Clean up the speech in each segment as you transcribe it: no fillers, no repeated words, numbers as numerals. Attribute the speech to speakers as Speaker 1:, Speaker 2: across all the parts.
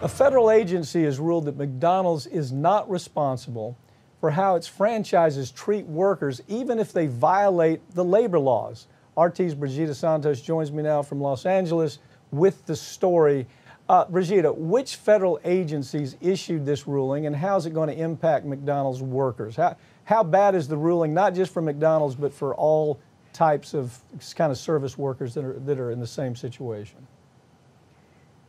Speaker 1: A federal agency has ruled that McDonald's is not responsible for how its franchises treat workers, even if they violate the labor laws. RT's Brigida Santos joins me now from Los Angeles with the story. Brigida, which federal agencies issued this ruling, and how is it going to impact McDonald's workers? How bad is the ruling, not just for McDonald's, but for all types of kind of service workers that are in the same situation?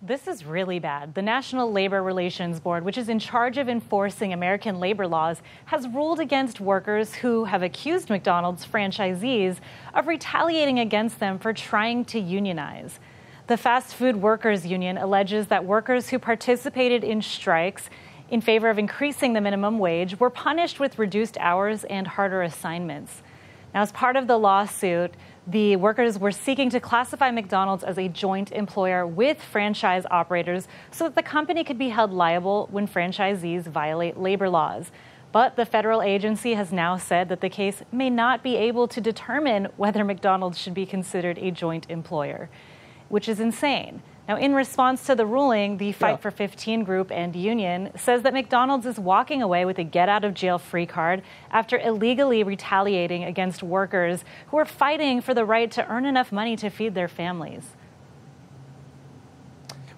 Speaker 2: This is really bad. The National Labor Relations Board, which is in charge of enforcing American labor laws, has ruled against workers who have accused McDonald's franchisees of retaliating against them for trying to unionize. The Fast Food Workers Union alleges that workers who participated in strikes in favor of increasing the minimum wage were punished with reduced hours and harder assignments. Now, as part of the lawsuit, the workers were seeking to classify McDonald's as a joint employer with franchise operators so that the company could be held liable when franchisees violate labor laws. But the federal agency has now said that the case may not be able to determine whether McDonald's should be considered a joint employer, which is insane. Now, in response to the ruling, the Fight for 15 group and union says that McDonald's is walking away with a get-out-of-jail-free card after illegally retaliating against workers who are fighting for the right to earn enough money to feed their families.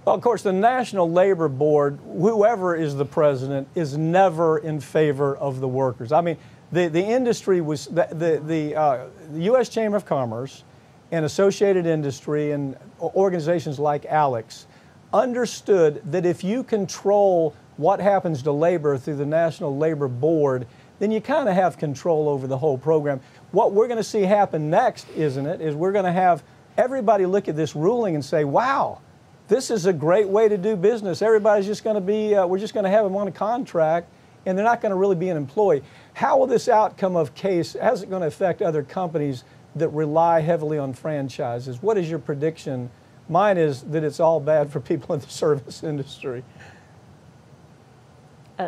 Speaker 1: Well, of course, the National Labor Board, whoever is the president, is never in favor of the workers. I mean, the industry was, the U.S. Chamber of Commerce and Associated Industry and organizations like ALEC understood that if you control what happens to labor through the National Labor Board, then you kind of have control over the whole program. What we're going to see happen next, isn't it, is we're going to have everybody look at this ruling and say, wow, this is a great way to do business. Everybody's just going to be, we're just going to have them on a contract, and they're not going to really be an employee. How will this outcome of case, how's it going to affect other companies that rely heavily on franchises? What is your prediction? Mine is that it's all bad for people in the service industry.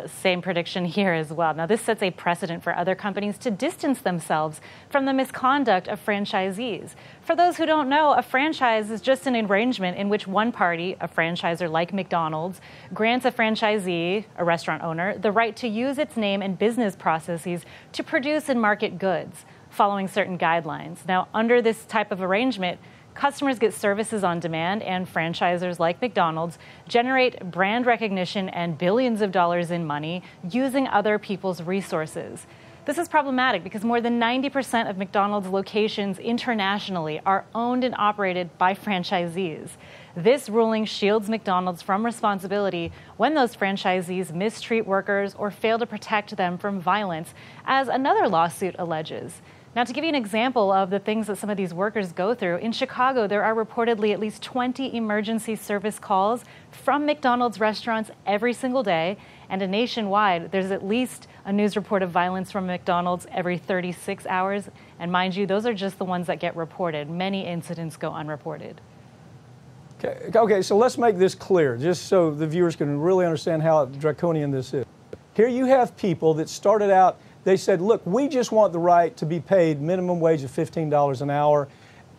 Speaker 2: Same prediction here as well. Now, this sets a precedent for other companies to distance themselves from the misconduct of franchisees. For those who don't know, a franchise is just an arrangement in which one party, a franchisor like McDonald's, grants a franchisee, a restaurant owner, the right to use its name and business processes to produce and market goods, following certain guidelines. Now, under this type of arrangement, customers get services on demand, and franchisors like McDonald's generate brand recognition and billions of dollars in money using other people's resources. This is problematic because more than 90% of McDonald's locations internationally are owned and operated by franchisees. This ruling shields McDonald's from responsibility when those franchisees mistreat workers or fail to protect them from violence, as another lawsuit alleges. Now, to give you an example of the things that some of these workers go through, in Chicago, there are reportedly at least 20 emergency service calls from McDonald's restaurants every single day. And nationwide, there's at least a news report of violence from McDonald's every 36 hours. And mind you, those are just the ones that get reported. Many incidents go unreported.
Speaker 1: Okay, so let's make this clear, just so the viewers can really understand how draconian this is. Here you have people that started out, they said, look, we just want the right to be paid minimum wage of $15 an hour.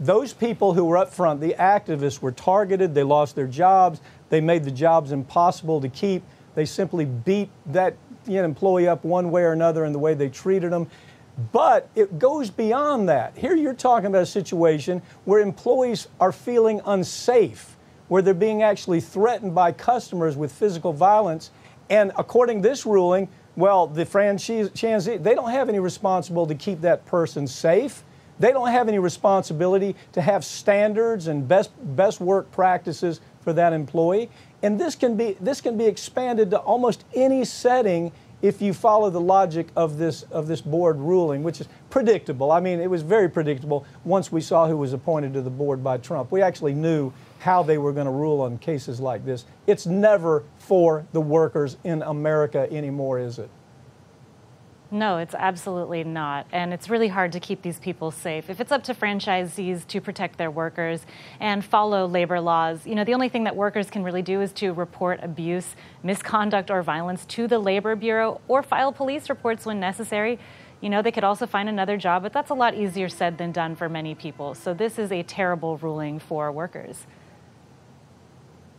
Speaker 1: Those people who were up front, the activists, were targeted. They lost their jobs. They made the jobs impossible to keep. They simply beat that employee up one way or another in the way they treated them. But it goes beyond that. Here you're talking about a situation where employees are feeling unsafe, where they're being actually threatened by customers with physical violence. And according to this ruling, well, the franchisee, they don't have any responsibility to keep that person safe. They don't have any responsibility to have standards and best work practices for that employee. And this can be expanded to almost any setting if you follow the logic of this board ruling, which is predictable. I mean, it was very predictable once we saw who was appointed to the board by Trump. We actually knew how they were going to rule on cases like this. It's never for the workers in America anymore, is it?
Speaker 2: No, it's absolutely not. And it's really hard to keep these people safe. If it's up to franchisees to protect their workers and follow labor laws, the only thing that workers can really do is to report abuse, misconduct, or violence to the Labor Bureau or file police reports when necessary. They could also find another job, but that's a lot easier said than done for many people. So this is a terrible ruling for workers.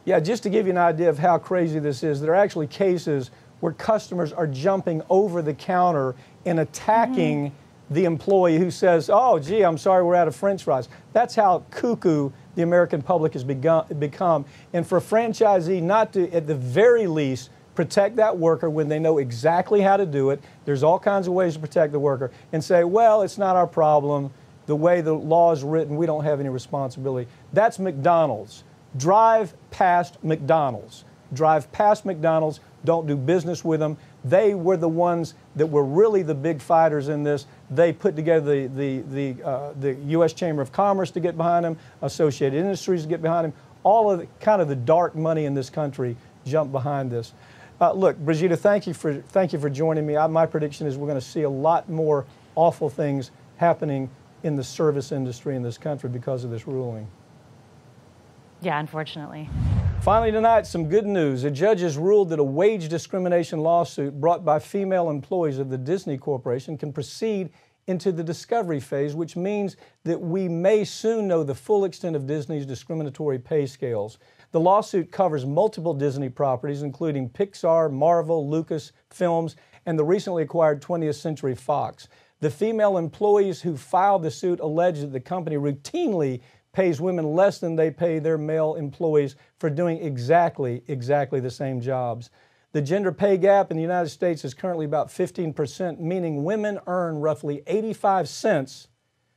Speaker 1: Yeah, just to give you an idea of how crazy this is, there are actually cases where customers are jumping over the counter and attacking the employee who says, oh, gee, I'm sorry, we're out of French fries. That's how cuckoo the American public has become. And for a franchisee not to, at the very least, protect that worker when they know exactly how to do it, there's all kinds of ways to protect the worker, and say, well, it's not our problem. The way the law is written, we don't have any responsibility. That's McDonald's. Drive past McDonald's. Drive past McDonald's. Don't do business with them. They were the ones that were really the big fighters in this. They put together the U.S. Chamber of Commerce to get behind them, Associated Industries to get behind them. All of the kind of the dark money in this country jumped behind this. Look, Brigida, thank you for joining me. My prediction is we're going to see a lot more awful things happening in the service industry in this country because of this ruling.
Speaker 2: Yeah, unfortunately.
Speaker 1: Finally tonight, some good news. A judge has ruled that a wage discrimination lawsuit brought by female employees of the Disney Corporation can proceed into the discovery phase, which means that we may soon know the full extent of Disney's discriminatory pay scales. The lawsuit covers multiple Disney properties, including Pixar, Marvel, Lucasfilms, and the recently acquired 20th Century Fox. The female employees who filed the suit allege that the company routinely pays women less than they pay their male employees for doing exactly the same jobs. The gender pay gap in the United States is currently about 15%, meaning women earn roughly 85 cents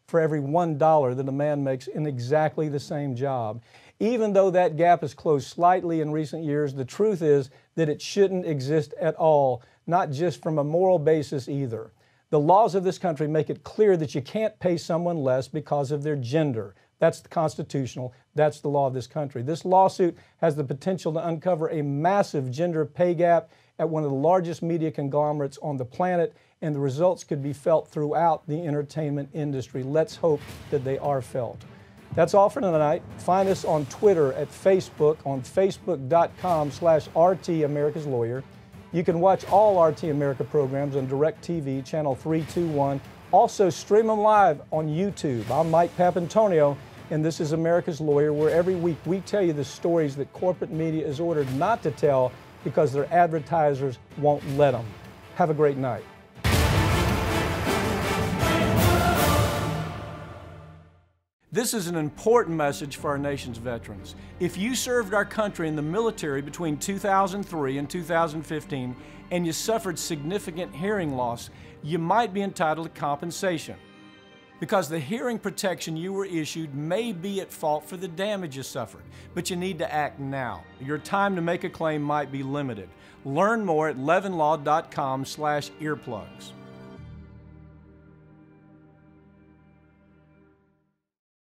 Speaker 1: for every $1 that a man makes in exactly the same job. Even though that gap has closed slightly in recent years, the truth is that it shouldn't exist at all, not just from a moral basis either. The laws of this country make it clear that you can't pay someone less because of their gender. That's the constitutional. That's the law of this country. This lawsuit has the potential to uncover a massive gender pay gap at one of the largest media conglomerates on the planet, and the results could be felt throughout the entertainment industry. Let's hope that they are felt. That's all for tonight. Find us on Twitter, at Facebook, on facebook.com/RT America's Lawyer. You can watch all RT America programs on DirecTV, channel 321. Also, stream them live on YouTube. I'm Mike Papantonio, and this is America's Lawyer, where every week we tell you the stories that corporate media is ordered not to tell because their advertisers won't let them. Have a great night. This is an important message for our nation's veterans. If you served our country in the military between 2003 and 2015 and you suffered significant hearing loss, you might be entitled to compensation, because the hearing protection you were issued may be at fault for the damage you suffered, but you need to act now. Your time to make a claim might be limited. Learn more at levinlaw.com/earplugs.